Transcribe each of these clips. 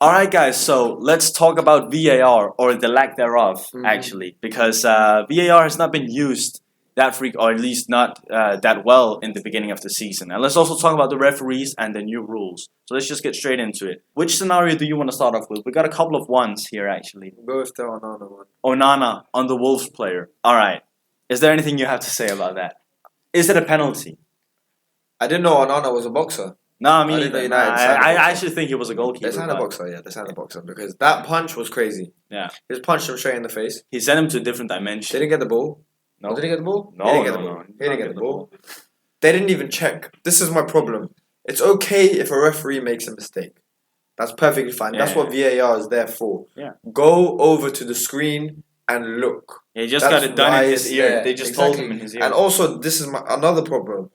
Alright, guys, so let's talk about VAR or the lack thereof, Mhm. actually, because VAR has not been used that or at least not that well in the beginning of the season. And let's also talk about the referees and the new rules. So let's just get straight into it. Which scenario do you want to start off with? We got a couple of ones here, actually. Go with the Onana one. Onana on the Wolves player. Alright, is there anything you have to say about that? Is it a penalty? I didn't know Onana was a boxer. No, me I didn't know neither. United signed a I boxer. actually think he was a goalkeeper. They signed a but- boxer, yeah. They signed a boxer because that punch was crazy. Yeah. He just punched him straight in the face. He sent him to a different dimension. They didn't get the ball. No. Oh, did he get the ball? No, he didn't get no, the ball. no. He didn't get the ball. They didn't even check. This is my problem. It's okay if a referee makes a mistake. That's perfectly fine. Yeah, That's what VAR is there for. Yeah. Go over to the screen and look. Yeah, he just That's got it done why in his it's ear. there. They just Exactly. told him in his ear. And also, this is another problem.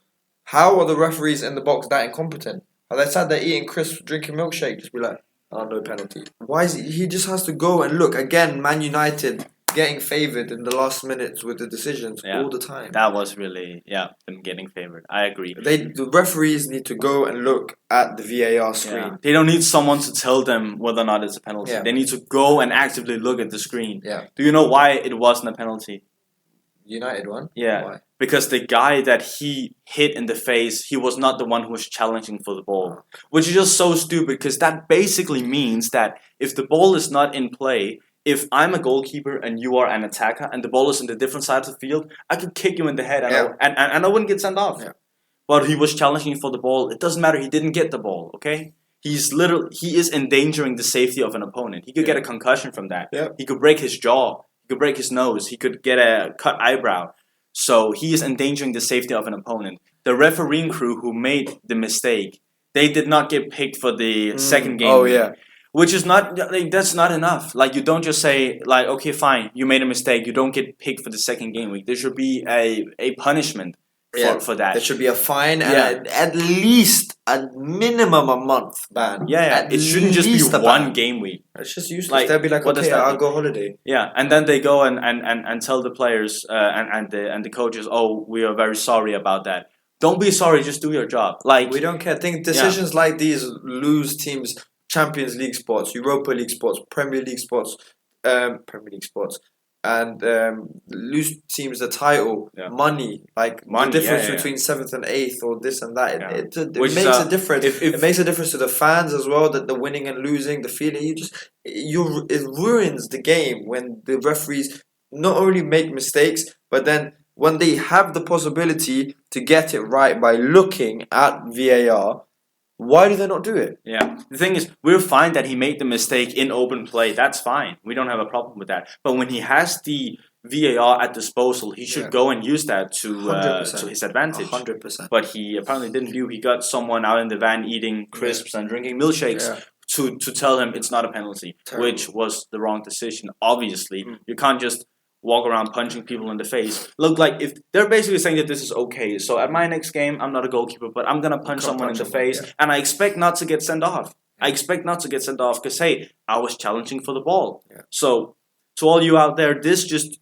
How are the referees in the box that incompetent? Are they sat there eating crisps, drinking milkshake? Just be like, oh, no penalty. Why is he just has to go and look. Again, Man United getting favoured in the last minutes with the decisions Yeah. all the time. That was really, them getting favored. I agree. The referees need to go and look at the VAR screen. Yeah. They don't need someone to tell them whether or not it's a penalty. Yeah. They need to go and actively look at the screen. Yeah. Do you know why it wasn't a penalty? United one? Yeah. Why? Because the guy that he hit in the face, he was not the one who was challenging for the ball. Which is just so stupid because that basically means that if the ball is not in play, if I'm a goalkeeper and you are an attacker and the ball is in the different side of the field, I could kick you in the head and, Yeah. and I wouldn't get sent off. Yeah. But he was challenging for the ball. It doesn't matter. He didn't get the ball, okay? He is endangering the safety of an opponent. He could get a concussion from that. Yeah. He could break his jaw. He could break his nose. He could get a cut eyebrow. So he is endangering the safety of an opponent. The refereeing crew who made the mistake, they did not get picked for the second game. Oh, yeah. Which is not, like, that's not enough. Like, you don't just say, like, okay, fine, you made a mistake. You don't get picked for the second game week. There should be a punishment for that. There should be a fine Yeah. and at least a minimum a month ban. Yeah. At It shouldn't just be least a one ban. game week. It's just useless. Like, They'll be like, what does okay, that I'll mean? go holiday. Yeah, and then they go and tell the players and the coaches, oh, we are very sorry about that. Don't be sorry, just do your job. Like, We don't care. Think decisions like these lose teams Champions League spots, Europa League spots, Premier League spots, and lose teams the title, Yeah. money, Money, the difference yeah. between 7th and 8th or this and that. Yeah. It Which makes is, a difference. if- It makes a difference to the fans as well. That the winning and losing, the feeling it ruins the game when the referees not only make mistakes, but then when they have the possibility to get it right by looking at VAR, why do they not do it? Yeah. The thing is, we're fine that he made the mistake in open play. That's fine. We don't have a problem with that. But when he has the VAR at disposal, he should Yeah. go and use that to 100%. his advantage. 100%. But he apparently didn't do. He got someone out in the van eating crisps and drinking milkshakes Yeah. to tell him it's not a penalty, Terrible. which was the wrong decision. Obviously, Mm. you can't just walk around punching people in the face. Look, like, if they're basically saying that this is okay, so at my next game, I'm not a goalkeeper, but I'm gonna punch can't someone punch in the someone, face, yeah. and I expect not to get sent off. I expect not to get sent off because, hey, I was challenging for the ball. Yeah. So, to all you out there, this just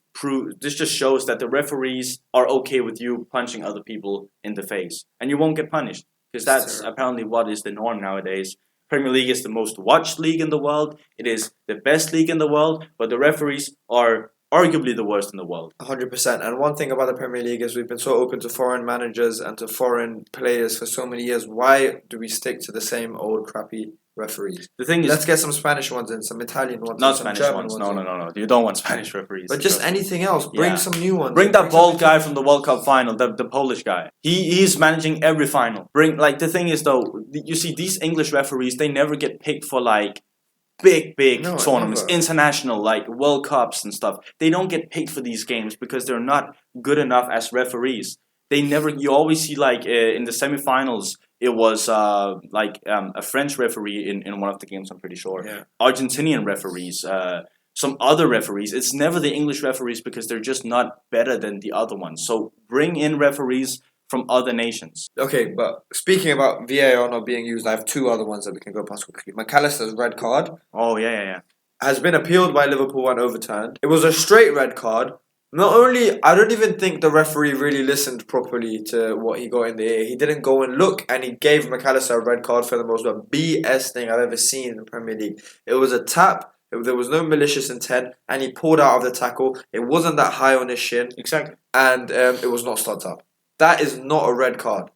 shows that the referees are okay with you punching other people in the face, and you won't get punished because that's Terrible. apparently what is the norm nowadays. Premier League is the most watched league in the world. It is the best league in the world, but the referees are arguably the worst in the world. 100%. And one thing about the Premier League is we've been so open to foreign managers and to foreign players for so many years. Why do we stick to the same old crappy referees? The thing is, Let's get some Spanish ones in, some Italian ones, not in, some Spanish German ones. No, in. no, no, no. You don't want Spanish referees. But just anything else. Bring Yeah. some new ones. Bring that some bald new- guy from the World Cup final, the Polish guy. He's managing every final. The thing is though, you see these English referees, they never get picked for like big No, tournaments, never. international like World Cups and stuff. They don't get picked for these games because they're not good enough as referees. You always see like in the semifinals. It was a French referee in one of the games. I'm pretty sure. Yeah. Argentinian referees. Some other referees. It's never the English referees because they're just not better than the other ones. So bring in referees from other nations. Okay, but speaking about VAR not being used, I have two other ones that we can go past quickly. Mac Allister's red card Oh yeah. has been appealed by Liverpool and overturned. It was a straight red card, Not only, I don't even think the referee really listened properly to what he got in the ear. He didn't go and look, and he gave Mac Allister a red card for the most BS thing I've ever seen in the Premier League. It was a tap. There was no malicious intent, and he pulled out of the tackle. It wasn't that high on his shin, Exactly. and it was not studs up. That is not a red card.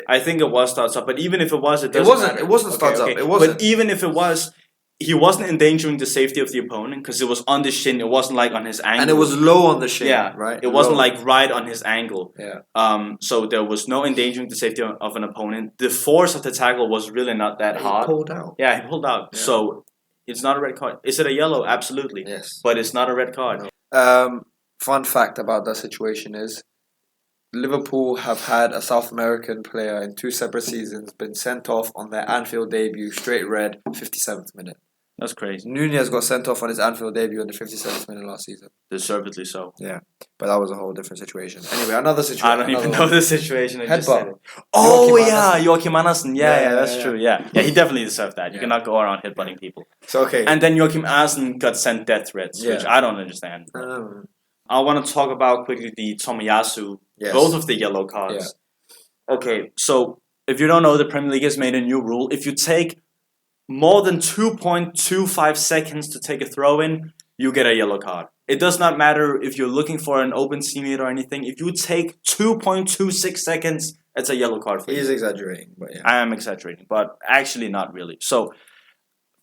I think it was studs up, but even if it was, it It doesn't wasn't. matter. It wasn't studs up. Okay. It wasn't. But even if it was, he wasn't endangering the safety of the opponent because it was on the shin. It wasn't like on his ankle. And it was low on the shin. Yeah, right. It wasn't Low. like right on his ankle. Yeah. So there was no endangering the safety of an opponent. The force of the tackle was really not that He hard. pulled out. Yeah, he pulled out. Yeah. So it's not a red card. Is it a yellow? Absolutely. Yes. But it's not a red card. Fun fact about that situation is Liverpool have had a South American player in 2 separate seasons been sent off on their Anfield debut, straight red, 57th minute. That's crazy. Nunez got sent off on his Anfield debut in the 57th minute last season. Deservedly so. Yeah, but that was a whole different situation. Anyway, another situation. I don't even know the situation. I just said Headbutt. it. Oh Joachim yeah, Joachim Andersen. Yeah, that's Yeah. true. Yeah, he definitely deserved that. You Yeah. cannot go around headbutting people. So, okay. And then Joachim Andersen got sent death threats, which Yeah. I don't understand. I want to talk about quickly the Tomiyasu, Yes. both of the yellow cards. Okay, so if you don't know, the Premier League has made a new rule. If you take more than 2.25 seconds to take a throw in, you get a yellow card. It does not matter if you're looking for an open teammate or anything. If you take 2.26 seconds, it's a yellow card for you. He's exaggerating, but yeah. I am exaggerating, but actually not really. So,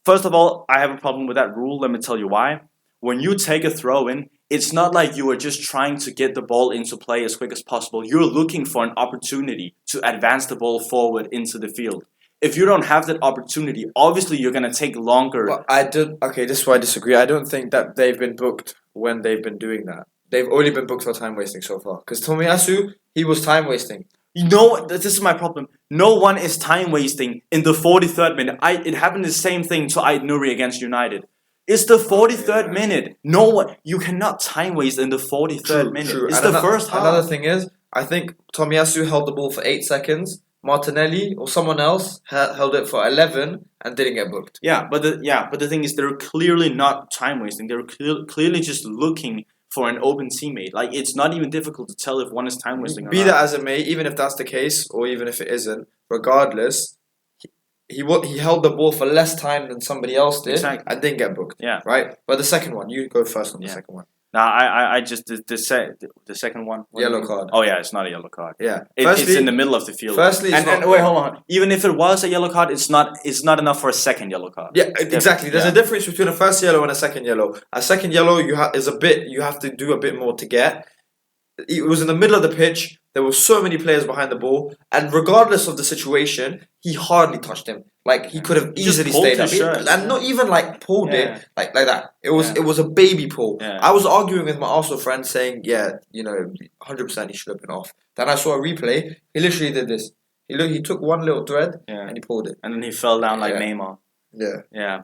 first of all, I have a problem with that rule. Let me tell you why. When you take a throw in, it's not like you are just trying to get the ball into play as quick as possible. You're looking for an opportunity to advance the ball forward into the field. If you don't have that opportunity, obviously you're going to take longer. But okay, this is why I disagree. I don't think that they've been booked when they've been doing that. They've only been booked for time wasting so far. Because Tomiyasu, he was time wasting. You know, this is my problem. No one is time wasting in the 43rd minute. It happened the same thing to Ait Nuri against United. It's the 43rd minute. No one, you cannot time waste in the 43rd minute. True. It's And the first half. Another thing is, I think Tomiyasu held the ball for 8 seconds. Martinelli or someone else held it for 11 and didn't get booked. Yeah, but the thing is, they're clearly not time wasting. They're clearly just looking for an open teammate. Like, it's not even difficult to tell if one is time wasting or Be not. that as it may, even if that's the case, or even if it isn't, regardless, he held the ball for less time than somebody else did and didn't get booked. Yeah. Right? But the second one, you go first on the second one. Now, I just the second one. Yellow card. Oh yeah, it's not a yellow card. Yeah. It's in the middle of the field. Firstly, and wait, hold on. Even if it was a yellow card, it's not enough for a second yellow card. Yeah, exactly. There's a difference between a first yellow and a second yellow. A second yellow, you have to do a bit more to get. It was in the middle of the pitch. There were so many players behind the ball, and regardless of the situation, he hardly touched him. Like, he could have easily stayed up, and not even like pulled it like that. It was a baby pull. Yeah. I was arguing with my Arsenal friend, saying, 100% he should have been off. Then I saw a replay. He literally did this. He took one little thread and he pulled it, and then he fell down like Neymar. Yeah.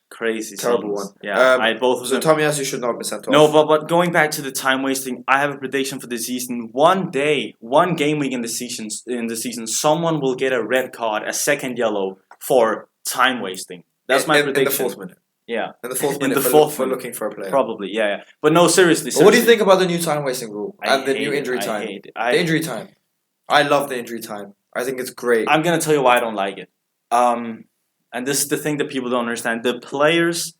Crazy. Terrible scenes. one. Yeah, both of so them. Tomiyasu should not have been sent off. No, but going back to the time wasting, I have a prediction for the season. One game week in the season, someone will get a red card, a second yellow for time wasting. That's my prediction. In the 4th minute. Yeah. In the 4th In minute the fourth for minute. looking for a player. Probably, yeah. But no, seriously. What do you think about the new time wasting rule and the new injury I time? hate it. The injury time. I love the injury time. I think it's great. I'm gonna tell you why I don't like it. And this is the thing that people don't understand. The players,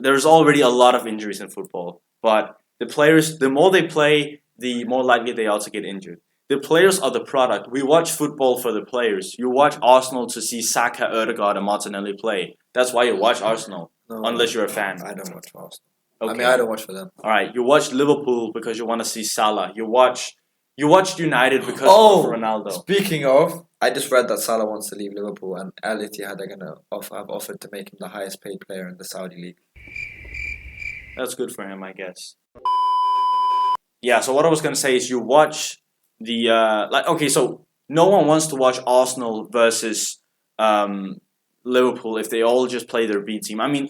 there's already a lot of injuries in football, but the players, the more they play, the more likely they are to get injured. The players are the product. We watch football for the players. You watch Arsenal to see Saka, Ødegaard, and Martinelli play. That's why you watch Arsenal, unless you're a fan. I don't watch for Arsenal. Okay. I mean, I don't watch for them. All right, you watch Liverpool because you want to see Salah. You watch United because of Ronaldo. Speaking of, I just read that Salah wants to leave Liverpool, and Al Ittihad are gonna have offered to make him the highest paid player in the Saudi league. That's good for him, I guess. Yeah. So what I was gonna say is, you watch the so no one wants to watch Arsenal versus Liverpool if they all just play their B team. I mean,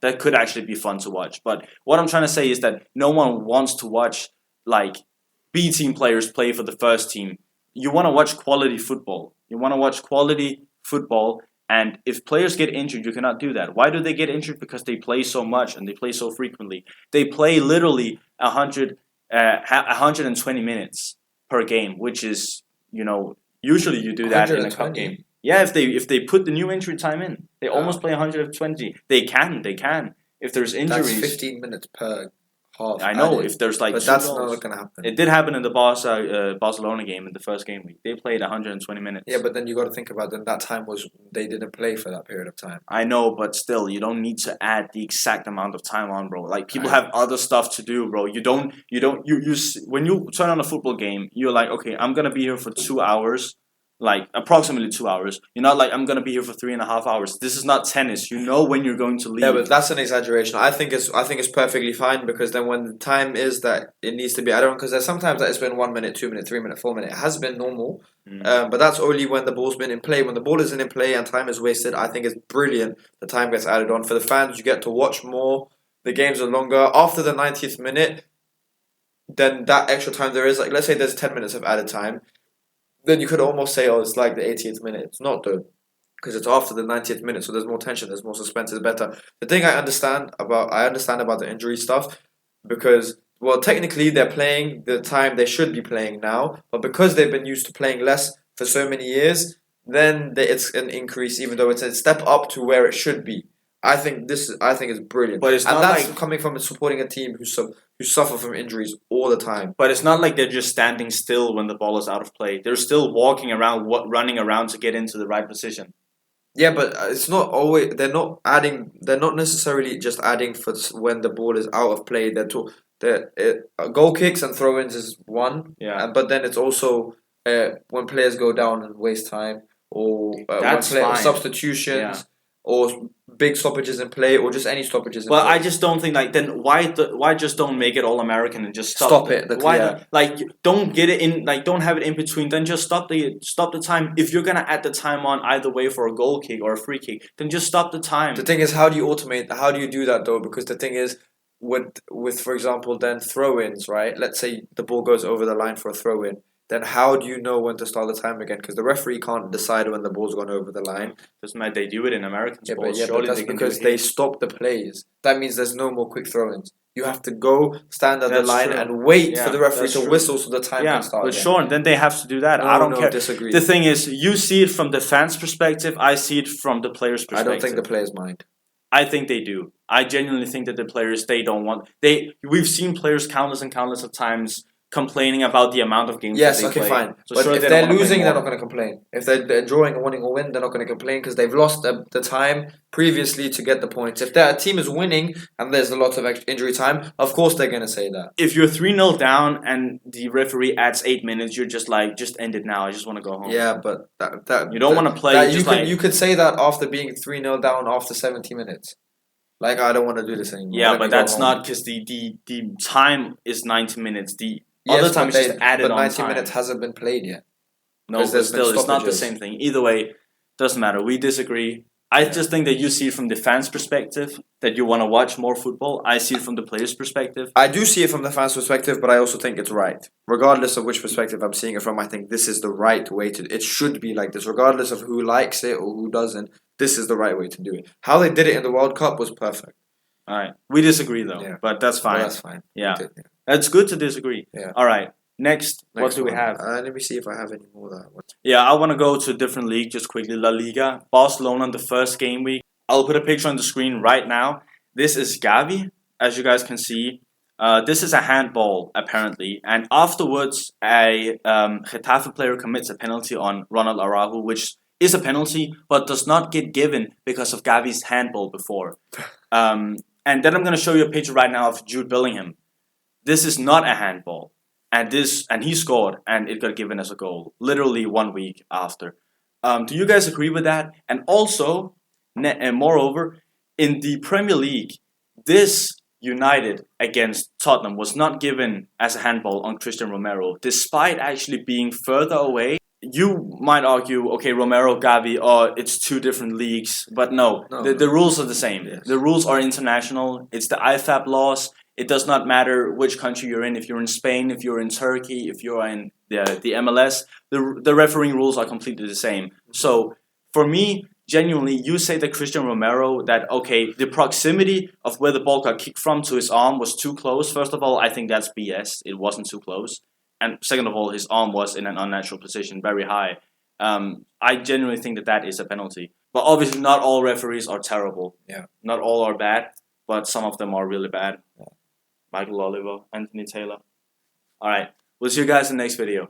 that could actually be fun to watch. But what I'm trying to say is that no one wants to watch like B team players play for the first team. You want to watch quality football. And if players get injured, you cannot do that. Why do they get injured? Because they play so much and they play so frequently. They play literally 120 minutes per game, which is, usually you do that in a cup 120? game. Yeah, if they put the new injury time in, they almost play 120. They can. If there's That's injuries, 15 minutes per half. I know. added. If there's like But two that's goals, not going to happen. it did happen in the Barcelona game in the first game week. They played 120 minutes. Yeah, but then you got to think about that time was they didn't play for that period of time. I know, but still, you don't need to add the exact amount of time on, bro. Like people Right. have other stuff to do, bro. You when you turn on a football game, you're like, okay, I'm gonna be here for 2 hours, like approximately 2 hours. You're not like I'm gonna be here for 3.5 hours. This is not tennis. You know when you're going to leave. Yeah, but that's an exaggeration. I think it's perfectly fine because then when the time is that it needs to be added on, because there's sometimes that it's been 1 minute, 2 minute, 3 minute, 4 minute. It has been normal, but that's only when the ball's been in play. When the ball isn't in play and time is wasted, I think it's brilliant. The time gets added on for the fans. You get to watch more. The games are longer after the 90th minute. Then that extra time there is, like, let's say there's 10 minutes of added time. Then you could almost say, oh, it's like the 80th minute. It's not though, because it's after the 90th minute, so there's more tension, there's more suspense, it's better. The thing I understand about the injury stuff, because well, technically they're playing the time they should be playing now, but because they've been used to playing less for so many years, then it's an increase, even though it's a step up to where it should be. I think it's brilliant, But it's and not that's like- coming from supporting a team who suffer from injuries all the time. But it's not like they're just standing still when the ball is out of play. They're still walking around, running around to get into the right position. Yeah, but it's not always. They're not adding. They're not necessarily just adding for when the ball is out of play. Goal kicks and throw-ins is one. Yeah. But then it's also when players go down and waste time, or That's fine. substitutions, Yeah. or big stoppages in play, or just any stoppages in Well, play. I just don't think like then why just don't make it all American and just Stop it, Why yeah. like don't get it in like don't have it in between. Then just stop the time. If you're gonna add the time on either way for a goal kick or a free kick, then just stop the time. The thing is, how do you automate? How do you do that though? Because the thing is, with for example, then throw-ins, right? Let's say the ball goes over the line for a throw-in. Then how do you know when to start the time again? Because the referee can't decide when the ball's gone over the line. Doesn't matter. They do it in American sports. But Surely that's they can because do it they here. stop the plays. That means there's no more quick throw-ins. You have to go stand at the That's line true. and wait Yeah, for the referee that's to true. whistle so the time Yeah, can start. but again. sure, then they have to do that. No, I don't care. disagree. The thing is, you see it from the fans' perspective. I see it from the players' I perspective. don't think the players mind. I think they do. I genuinely think that the players they don't want. We've seen players countless and countless of times complaining about the amount of games. Yes, that they okay, play. fine. So But sure, if they they're don't wanna play losing, they're more. not going to complain. If they're drawing or winning or win, they're not going to complain because they've lost the time previously to get the points. If their team is winning and there's a lot of extra injury time, of course they're going to say that. If you're 3-0 down and the referee adds 8 minutes, you're just like, just end it now. I just want to go home. Yeah, but that You don't wanna play, that just you could say that after being 3-0 down after 70 minutes. Like, I don't want to do this anymore. Yeah, Let me but go that's home. not because the time is 90 minutes. The Yes, other time but is just added but on 90 time. minutes hasn't been played yet. No, 'cause but there's been still, it's not the stoppages. same thing. Either way, doesn't matter. We disagree. I just think that you see it from the fans' perspective, that you want to watch more football. I see it from the players' perspective. I do see it from the fans' perspective, but I also think it's right. Regardless of which perspective I'm seeing it from, I think this is the right way to. It should be like this, regardless of who likes it or who doesn't. This is the right way to do it. How they did it in the World Cup was perfect. All right. We disagree, though, Yeah. but that's Well, fine. that's fine. Yeah. Okay, It's good to disagree. Yeah. All right. Next what Next do we one. have? Let me see if I have any more. Yeah, I want to go to a different league just quickly. La Liga. Barcelona in the first game week. I'll put a picture on the screen right now. This is Gavi, as you guys can see. This is a handball, apparently. And afterwards, a Getafe player commits a penalty on Ronald Araujo, which is a penalty, but does not get given because of Gavi's handball before. And then I'm going to show you a picture right now of Jude Bellingham. This is not a handball. And he scored, and it got given as a goal, literally 1 week after. Do you guys agree with that? And also, and moreover, in the Premier League, this United against Tottenham was not given as a handball on Christian Romero, despite actually being further away. You might argue, okay, Romero, Gavi, it's two different leagues, but no, the rules are the same. Yes. The rules are international. It's the IFAB laws. It does not matter which country you're in. If you're in Spain, if you're in Turkey, if you're in the MLS, the refereeing rules are completely the same. So for me, genuinely, you say that Christian Romero, that okay, the proximity of where the ball got kicked from to his arm was too close. First of all, I think that's BS. It wasn't too close. And second of all, his arm was in an unnatural position, very high. I genuinely think that that is a penalty. But obviously, not all referees are terrible. Yeah. Not all are bad, but some of them are really bad. Yeah. Michael Oliver, Anthony Taylor. All right. We'll see you guys in the next video.